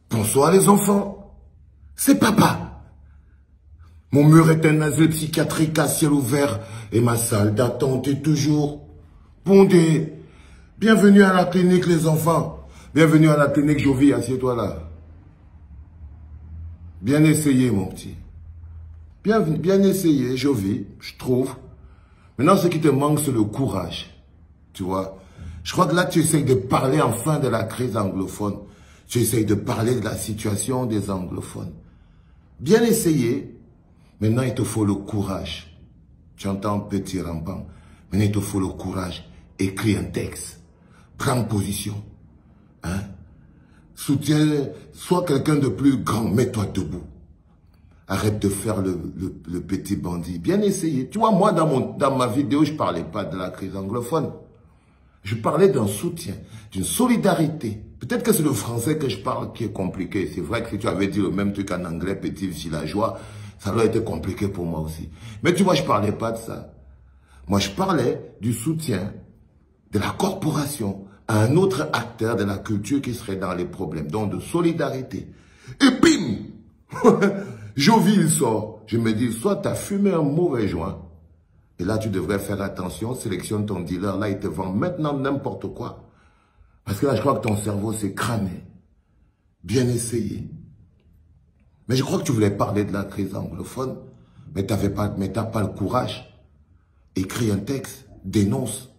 Bonsoir les enfants, c'est papa. Mon mur est un asile psychiatrique à ciel ouvert et ma salle d'attente est toujours bondée. Bienvenue à la clinique les enfants, bienvenue à la clinique Jovi, assieds-toi là. Bien essayé mon petit, bien essayé Jovi, je trouve. Maintenant ce qui te manque c'est le courage, tu vois. Je crois que là tu essayes de parler enfin de la crise anglophone. Tu essayes de parler de la situation des anglophones. Bien essayé. Maintenant, il te faut le courage. Tu entends petit rampant. Maintenant, il te faut le courage. Écris un texte. Prends position. Hein? Soutiens, sois quelqu'un de plus grand. Mets-toi debout. Arrête de faire le petit bandit. Bien essayé. Tu vois, moi, dans ma vidéo, je ne parlais pas de la crise anglophone. Je parlais d'un soutien, d'une solidarité. Peut-être que c'est le français que je parle qui est compliqué. C'est vrai que si tu avais dit le même truc en anglais, petit villageois, ça aurait été compliqué pour moi aussi. Mais tu vois, je ne parlais pas de ça. Moi, je parlais du soutien de la corporation à un autre acteur de la culture qui serait dans les problèmes. Donc, de solidarité. Et bim Jovi, il sort. Je me dis, soit tu as fumé un mauvais joint, et là, tu devrais faire attention, sélectionne ton dealer. Là, il te vend maintenant n'importe quoi. Parce que là, je crois que ton cerveau s'est cramé. Bien essayé. Mais je crois que tu voulais parler de la crise anglophone, mais tu n'as pas le courage. Écris un texte, dénonce.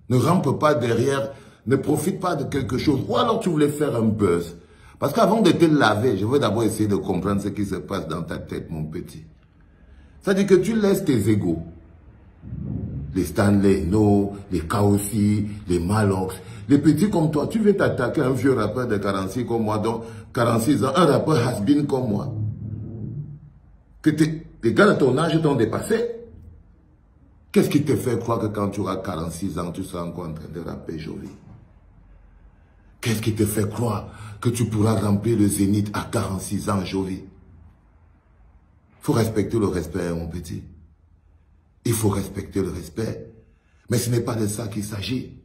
Ne rampe pas derrière, ne profite pas de quelque chose. Ou alors tu voulais faire un buzz. Parce qu'avant de te laver, je veux d'abord essayer de comprendre ce qui se passe dans ta tête, mon petit. C'est-à-dire que tu laisses tes égos. Les Stanley, No, les Kaossi, les Malox, les petits comme toi, tu veux t'attaquer à un vieux rappeur de 46 comme moi, donc 46 ans, un rappeur has-been comme moi. Que les gars de ton âge t'ont dépassé. Qu'est-ce qui te fait croire que quand tu auras 46 ans, tu seras encore en train de rapper Jovi? Qu'est-ce qui te fait croire que tu pourras remplir le zénith à 46 ans, Jovi? Il faut respecter le respect, mon petit. Il faut respecter le respect. Mais ce n'est pas de ça qu'il s'agit.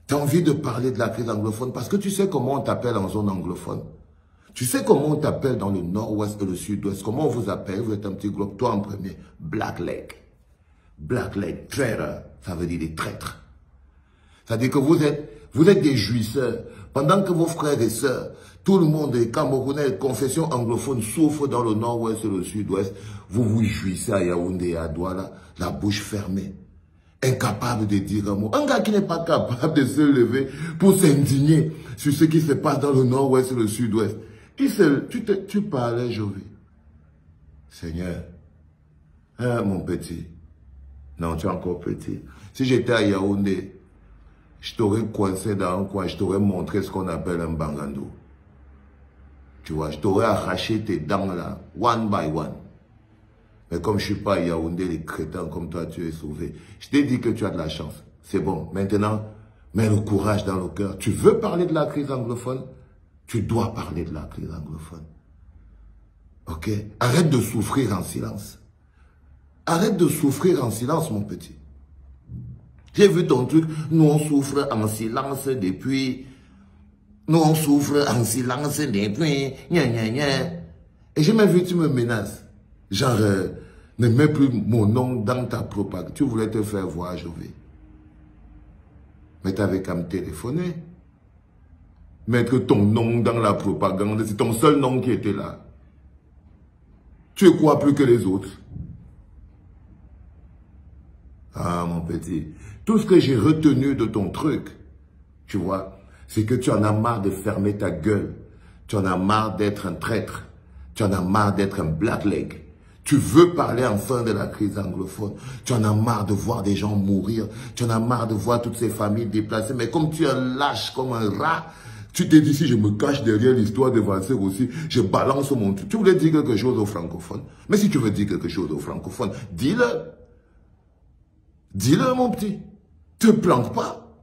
Tu as envie de parler de la crise anglophone parce que tu sais comment on t'appelle en zone anglophone. Tu sais comment on t'appelle dans le nord-ouest et le sud-ouest. Comment on vous appelle? Vous êtes un petit groupe. Toi en premier. Blackleg. Blackleg. Traitor. Ça veut dire des traîtres. Ça veut dire que vous êtes des jouisseurs. Pendant que vos frères et sœurs, tout le monde est Camerounais, confession anglophone, souffre dans le nord-ouest et le sud-ouest, vous vous jouissez à Yaoundé et à Douala, la bouche fermée. Incapable de dire un mot. Un gars qui n'est pas capable de se lever pour s'indigner sur ce qui se passe dans le nord-ouest et le sud-ouest. Tu parlais, Jovi. Seigneur. Hein, mon petit. Non, tu es encore petit. Si j'étais à Yaoundé, je t'aurais coincé dans un coin, je t'aurais montré ce qu'on appelle un bangando. Tu vois, je t'aurais arraché tes dents là, one by one. Mais comme je ne suis pas à Yaoundé, les crétins comme toi, tu es sauvé. Je t'ai dit que tu as de la chance. C'est bon. Maintenant, mets le courage dans le cœur. Tu veux parler de la crise anglophone? Tu dois parler de la crise anglophone. Ok? Arrête de souffrir en silence. Arrête de souffrir en silence, mon petit. J'ai vu ton truc. Nous, on souffre en silence depuis... Nous, on souffre en silence depuis... Gna, gna, gna. Et j'ai même vu, tu me menaces. Genre, ne mets plus mon nom dans ta propagande. Tu voulais te faire voir, Jovi. Mais tu avais qu'à me téléphoner. Mettre ton nom dans la propagande, c'est ton seul nom qui était là. Tu es quoi plus que les autres? Ah, mon petit. Tout ce que j'ai retenu de ton truc, tu vois, c'est que tu en as marre de fermer ta gueule. Tu en as marre d'être un traître. Tu en as marre d'être un blackleg. Tu veux parler enfin de la crise anglophone. Tu en as marre de voir des gens mourir. Tu en as marre de voir toutes ces familles déplacées. Mais comme tu es lâche comme un rat, tu t'es dit si je me cache derrière l'histoire de Valser aussi, je balance mon truc. Tu voulais dire quelque chose aux francophones. Mais si tu veux dire quelque chose aux francophones, dis-le. Dis-le, mon petit. Te planque pas.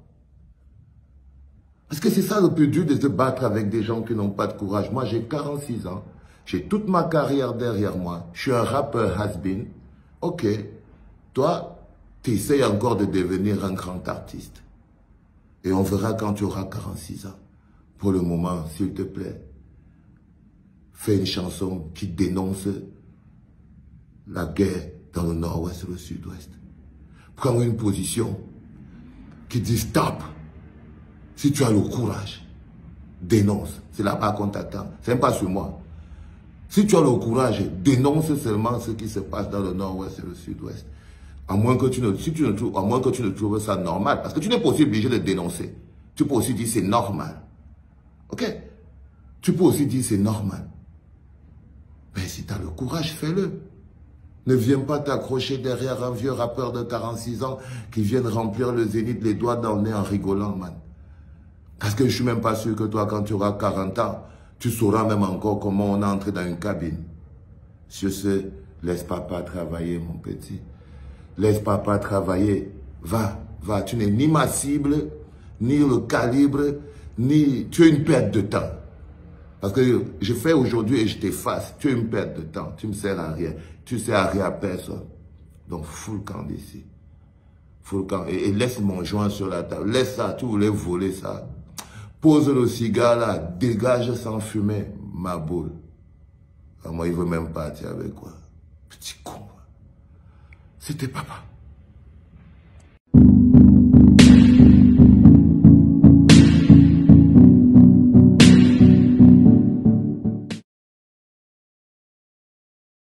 Parce que c'est ça le plus dur de se battre avec des gens qui n'ont pas de courage. Moi, j'ai 46 ans. J'ai toute ma carrière derrière moi. Je suis un rappeur has-been. Ok. Toi, tu essayes encore de devenir un grand artiste. Et on verra quand tu auras 46 ans. Pour le moment, s'il te plaît, fais une chanson qui dénonce la guerre dans le nord-ouest et le sud-ouest. Prends une position qui dit stop. Si tu as le courage, dénonce. C'est là-bas qu'on t'attend. C'est même pas sur moi. Si tu as le courage, dénonce seulement ce qui se passe dans le nord-ouest et le sud-ouest. À moins que tu ne trouves ça normal. Parce que tu n'es pas aussi obligé de dénoncer. Tu peux aussi dire c'est normal. Ok? Tu peux aussi dire c'est normal. Mais si tu as le courage, fais-le. Ne viens pas t'accrocher derrière un vieux rappeur de 46 ans qui vient de remplir le zénith les doigts dans le nez en rigolant, man. Parce que je suis même pas sûr que toi, quand tu auras 40 ans, tu sauras même encore comment on est entré dans une cabine. Sur ce, laisse papa travailler, mon petit. Laisse papa travailler. Va, va. Tu n'es ni ma cible, ni le calibre, ni... Tu es une perte de temps. Parce que je fais aujourd'hui et je t'efface. Tu es une perte de temps. Tu ne me sers à rien. Tu ne sers à rien à personne. Donc, fous le camp d'ici. Fous le camp. Et laisse mon joint sur la table. Laisse ça. Tu voulais voler ça. Pose le cigare là. Dégage sans fumer. Ma boule. Moi, il ne veut même partir avec quoi. Petit con. C'était papa.